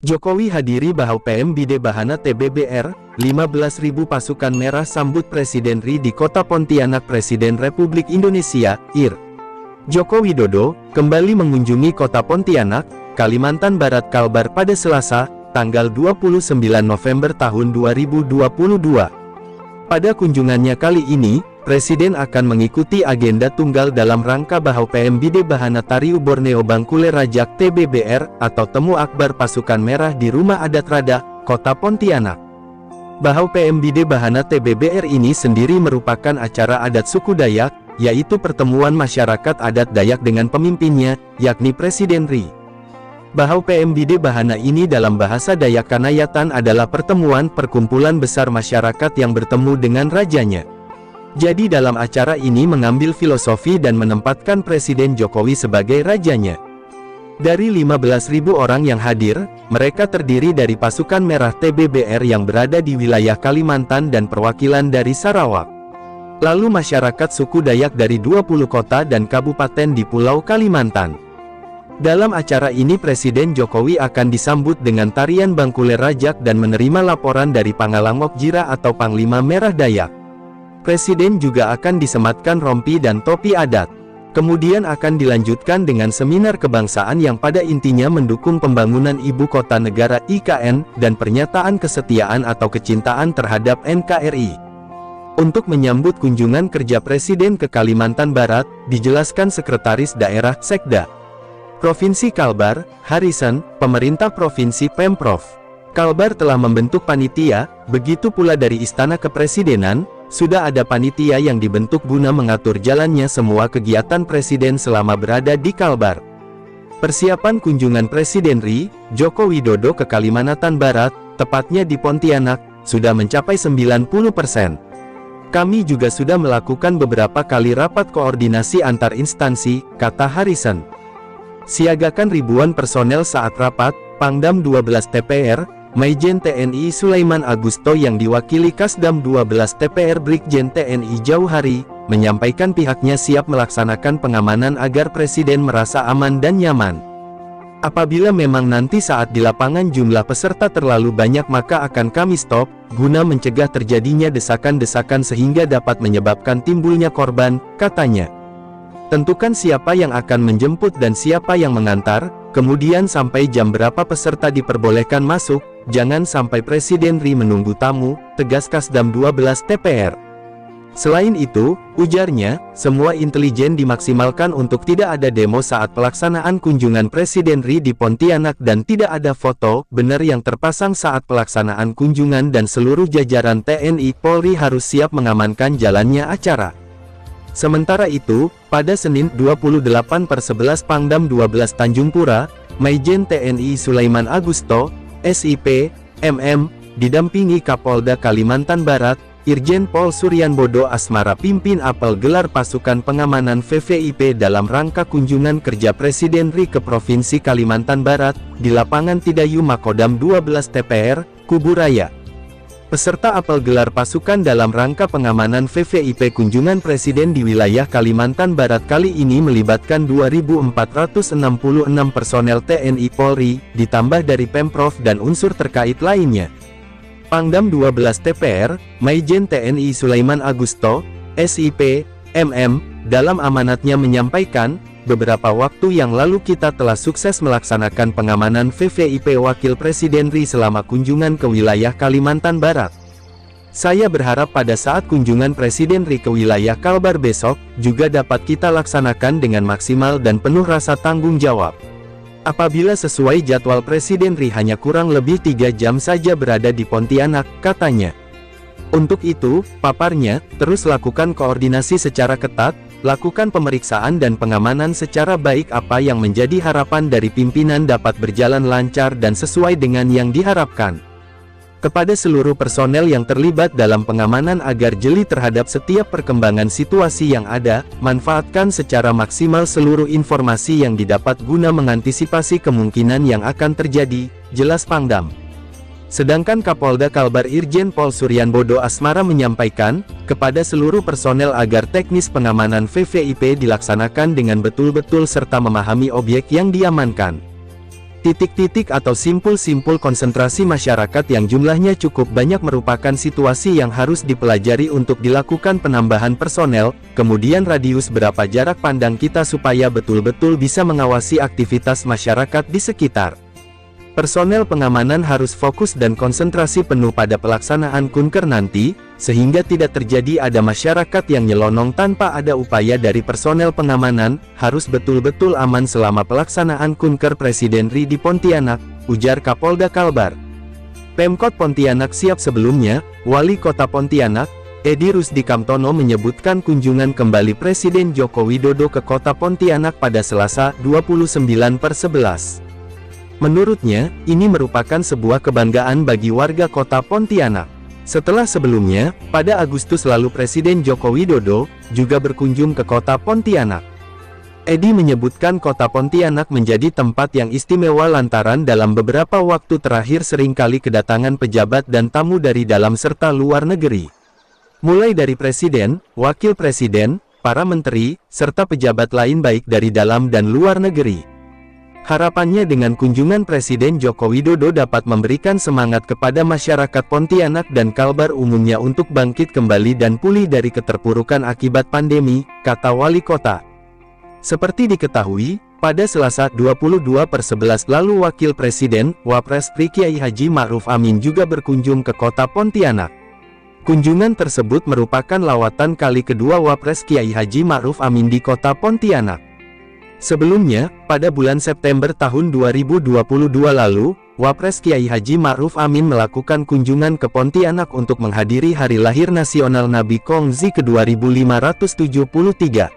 Jokowi hadiri Bahau PMBD Bahana TBBR, 15.000 pasukan merah sambut Presiden RI di Kota Pontianak. Presiden Republik Indonesia, IR. Joko Widodo, kembali mengunjungi Kota Pontianak, Kalimantan Barat Kalbar pada Selasa, tanggal 29 November tahun 2022. Pada kunjungannya kali ini, Presiden akan mengikuti agenda tunggal dalam rangka Bahau PMBD Bahana Tariu Borneo Bangkule Rajak TBBR, atau Temu Akbar Pasukan Merah di Rumah Adat Rada, Kota Pontianak. Bahau PMBD Bahana TBBR ini sendiri merupakan acara adat suku Dayak, yaitu pertemuan masyarakat adat Dayak dengan pemimpinnya, yakni Presiden RI. Bahau PMBD Bahana ini dalam bahasa Dayak Kanayatan adalah pertemuan perkumpulan besar masyarakat yang bertemu dengan rajanya. Jadi dalam acara ini mengambil filosofi dan menempatkan Presiden Jokowi sebagai rajanya. Dari 15.000 orang yang hadir, mereka terdiri dari pasukan merah TBBR yang berada di wilayah Kalimantan dan perwakilan dari Sarawak. Lalu masyarakat suku Dayak dari 20 kota dan kabupaten di Pulau Kalimantan. Dalam acara ini Presiden Jokowi akan disambut dengan tarian Bangkule Rajak dan menerima laporan dari Pangalangok Jira atau Panglima Merah Dayak. Presiden juga akan disematkan rompi dan topi adat. Kemudian akan dilanjutkan dengan seminar kebangsaan yang pada intinya mendukung pembangunan ibu kota negara IKN, dan pernyataan kesetiaan atau kecintaan terhadap NKRI. Untuk menyambut kunjungan kerja Presiden ke Kalimantan Barat, dijelaskan Sekretaris Daerah Sekda Provinsi Kalbar, Harrison, Pemerintah Provinsi Pemprov Kalbar telah membentuk panitia, begitu pula dari Istana Kepresidenan, sudah ada panitia yang dibentuk guna mengatur jalannya semua kegiatan Presiden selama berada di Kalbar. Persiapan kunjungan Presiden RI, Joko Widodo ke Kalimantan Barat, tepatnya di Pontianak, sudah mencapai 90%. Kami juga sudah melakukan beberapa kali rapat koordinasi antar instansi, kata Harrison. Siagakan ribuan personel saat rapat, Pangdam 12 TPR, Maijen TNI Sulaiman Agusto yang diwakili Kasdam 12 TPR Brigjen TNI Jauhari, menyampaikan pihaknya siap melaksanakan pengamanan agar Presiden merasa aman dan nyaman. Apabila memang nanti saat di lapangan jumlah peserta terlalu banyak maka akan kami stop, guna mencegah terjadinya desakan-desakan sehingga dapat menyebabkan timbulnya korban, katanya. Tentukan siapa yang akan menjemput dan siapa yang mengantar, kemudian sampai jam berapa peserta diperbolehkan masuk, jangan sampai Presiden RI menunggu tamu, tegas Kasdam 12 TPR. Selain itu, ujarnya, semua intelijen dimaksimalkan untuk tidak ada demo saat pelaksanaan kunjungan Presiden RI di Pontianak dan tidak ada foto benar yang terpasang saat pelaksanaan kunjungan dan seluruh jajaran TNI Polri harus siap mengamankan jalannya acara. Sementara itu, pada Senin 28/11 Pangdam 12 Tanjung Pura, Maijen TNI Sulaiman Agusto, SIP, MM, didampingi Kapolda Kalimantan Barat, Irjen Pol Suryanbodo Asmara pimpin apel gelar pasukan pengamanan VVIP dalam rangka kunjungan kerja Presiden RI ke Provinsi Kalimantan Barat, di lapangan Tidayu Makodam 12 TPR, Kuburaya. Peserta apel gelar pasukan dalam rangka pengamanan VVIP kunjungan Presiden di wilayah Kalimantan Barat kali ini melibatkan 2.466 personel TNI Polri, ditambah dari Pemprov dan unsur terkait lainnya. Pangdam 12 TPR, Maijen TNI Sulaiman Agusto, SIP, MM, dalam amanatnya menyampaikan, beberapa waktu yang lalu kita telah sukses melaksanakan pengamanan VVIP Wakil Presiden RI selama kunjungan ke wilayah Kalimantan Barat. Saya berharap pada saat kunjungan Presiden RI ke wilayah Kalbar besok, juga dapat kita laksanakan dengan maksimal dan penuh rasa tanggung jawab. Apabila sesuai jadwal Presiden RI hanya kurang lebih 3 jam saja berada di Pontianak, katanya. Untuk itu, paparnya, terus lakukan koordinasi secara ketat, lakukan pemeriksaan dan pengamanan secara baik. Apa yang menjadi harapan dari pimpinan dapat berjalan lancar dan sesuai dengan yang diharapkan. Kepada seluruh personel yang terlibat dalam pengamanan agar jeli terhadap setiap perkembangan situasi yang ada, manfaatkan secara maksimal seluruh informasi yang didapat guna mengantisipasi kemungkinan yang akan terjadi, jelas Pangdam. Sedangkan Kapolda Kalbar Irjen Pol Suryanbodo Asmara menyampaikan, kepada seluruh personel agar teknis pengamanan VVIP dilaksanakan dengan betul-betul serta memahami objek yang diamankan. Titik-titik atau simpul-simpul konsentrasi masyarakat yang jumlahnya cukup banyak merupakan situasi yang harus dipelajari untuk dilakukan penambahan personel, kemudian radius berapa jarak pandang kita supaya betul-betul bisa mengawasi aktivitas masyarakat di sekitar. Personel pengamanan harus fokus dan konsentrasi penuh pada pelaksanaan kunker nanti, sehingga tidak terjadi ada masyarakat yang nyelonong tanpa ada upaya dari personel pengamanan, harus betul-betul aman selama pelaksanaan kunker Presiden RI di Pontianak, ujar Kapolda Kalbar. Pemkot Pontianak siap. Sebelumnya, Wali Kota Pontianak, Edi Rusdi Kamtono menyebutkan kunjungan kembali Presiden Joko Widodo ke Kota Pontianak pada Selasa, 29/11. Menurutnya, ini merupakan sebuah kebanggaan bagi warga Kota Pontianak. Setelah sebelumnya, pada Agustus lalu Presiden Joko Widodo juga berkunjung ke Kota Pontianak. Edi menyebutkan Kota Pontianak menjadi tempat yang istimewa lantaran dalam beberapa waktu terakhir seringkali kedatangan pejabat dan tamu dari dalam serta luar negeri. Mulai dari Presiden, Wakil Presiden, para menteri, serta pejabat lain baik dari dalam dan luar negeri. Harapannya dengan kunjungan Presiden Joko Widodo dapat memberikan semangat kepada masyarakat Pontianak dan Kalbar umumnya untuk bangkit kembali dan pulih dari keterpurukan akibat pandemi, kata Wali Kota. Seperti diketahui, pada Selasa 22/11 lalu Wakil Presiden, Wapres RI Kiai Haji Ma'ruf Amin juga berkunjung ke Kota Pontianak. Kunjungan tersebut merupakan lawatan kali kedua Wapres Kiai Haji Ma'ruf Amin di Kota Pontianak. Sebelumnya, pada bulan September tahun 2022 lalu, Wapres Kiai Haji Ma'ruf Amin melakukan kunjungan ke Pontianak untuk menghadiri Hari Lahir Nasional Nabi Kongzi ke-2573.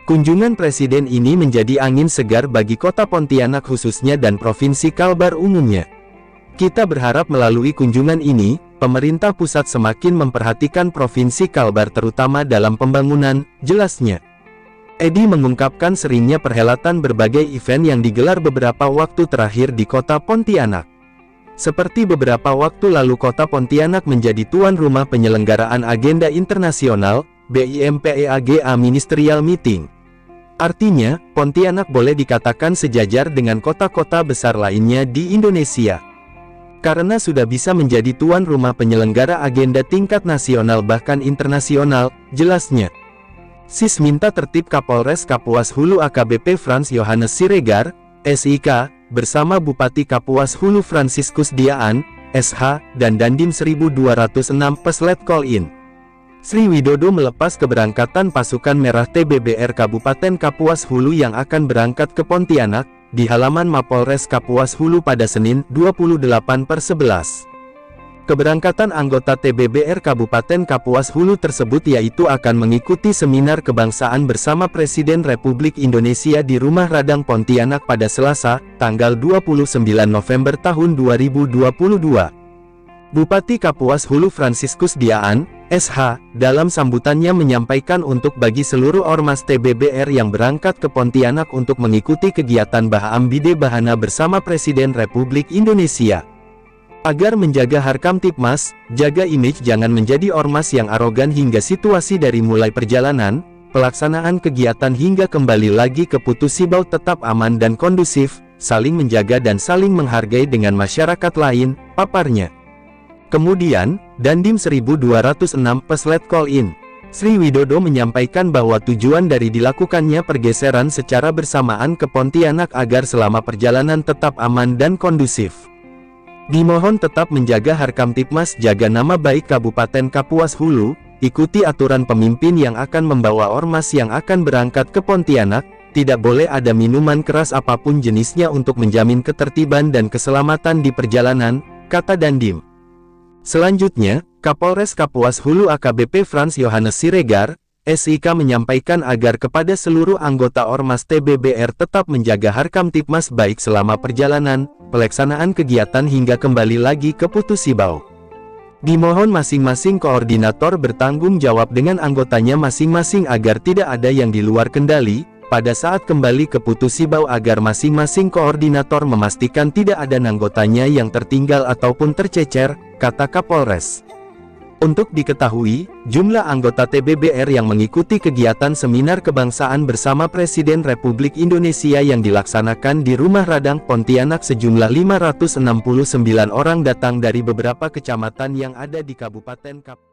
Kunjungan Presiden ini menjadi angin segar bagi Kota Pontianak khususnya dan Provinsi Kalbar umumnya. Kita berharap melalui kunjungan ini, pemerintah pusat semakin memperhatikan Provinsi Kalbar terutama dalam pembangunan, jelasnya. Edi mengungkapkan seringnya perhelatan berbagai event yang digelar beberapa waktu terakhir di Kota Pontianak. Seperti beberapa waktu lalu Kota Pontianak menjadi tuan rumah penyelenggaraan agenda internasional, BIMPEAGA Ministerial Meeting. Artinya, Pontianak boleh dikatakan sejajar dengan kota-kota besar lainnya di Indonesia. Karena sudah bisa menjadi tuan rumah penyelenggara agenda tingkat nasional bahkan internasional, jelasnya. SIS minta tertib Kapolres Kapuas Hulu AKBP Frans Yohanes Siregar, SIK, bersama Bupati Kapuas Hulu Fransiskus Diaan, SH, dan Dandim 1206 Pesletkol In. Sri Widodo melepas keberangkatan pasukan merah TBBR Kabupaten Kapuas Hulu yang akan berangkat ke Pontianak, di halaman Mapolres Kapuas Hulu pada Senin, 28/11. Keberangkatan anggota TBBR Kabupaten Kapuas Hulu tersebut yaitu akan mengikuti seminar kebangsaan bersama Presiden Republik Indonesia di Rumah Radang Pontianak pada Selasa, tanggal 29 November tahun 2022. Bupati Kapuas Hulu Fransiskus Diaan, SH, dalam sambutannya menyampaikan untuk bagi seluruh ormas TBBR yang berangkat ke Pontianak untuk mengikuti kegiatan Baham Bide Bahana bersama Presiden Republik Indonesia. Agar menjaga Harkamtipmas, jaga image jangan menjadi ormas yang arogan hingga situasi dari mulai perjalanan, pelaksanaan kegiatan hingga kembali lagi ke Putusibau tetap aman dan kondusif, saling menjaga dan saling menghargai dengan masyarakat lain, paparnya. Kemudian, Dandim 1206 Pesletkol In. Sri Widodo menyampaikan bahwa tujuan dari dilakukannya pergeseran secara bersamaan ke Pontianak agar selama perjalanan tetap aman dan kondusif. Dimohon tetap menjaga Harkamtipmas, jaga nama baik Kabupaten Kapuas Hulu, ikuti aturan pemimpin yang akan membawa ormas yang akan berangkat ke Pontianak, tidak boleh ada minuman keras apapun jenisnya untuk menjamin ketertiban dan keselamatan di perjalanan, kata Dandim. Selanjutnya, Kapolres Kapuas Hulu AKBP Frans Yohanes Siregar, SIK menyampaikan agar kepada seluruh anggota Ormas TBBR tetap menjaga Harkamtipmas baik selama perjalanan, pelaksanaan kegiatan hingga kembali lagi ke Putusibau. Dimohon masing-masing koordinator bertanggung jawab dengan anggotanya masing-masing agar tidak ada yang di luar kendali, pada saat kembali ke Putusibau agar masing-masing koordinator memastikan tidak ada anggotanya yang tertinggal ataupun tercecer, kata Kapolres. Untuk diketahui, jumlah anggota TBBR yang mengikuti kegiatan seminar kebangsaan bersama Presiden Republik Indonesia yang dilaksanakan di Rumah Radang Pontianak sejumlah 569 orang datang dari beberapa kecamatan yang ada di Kabupaten Kap.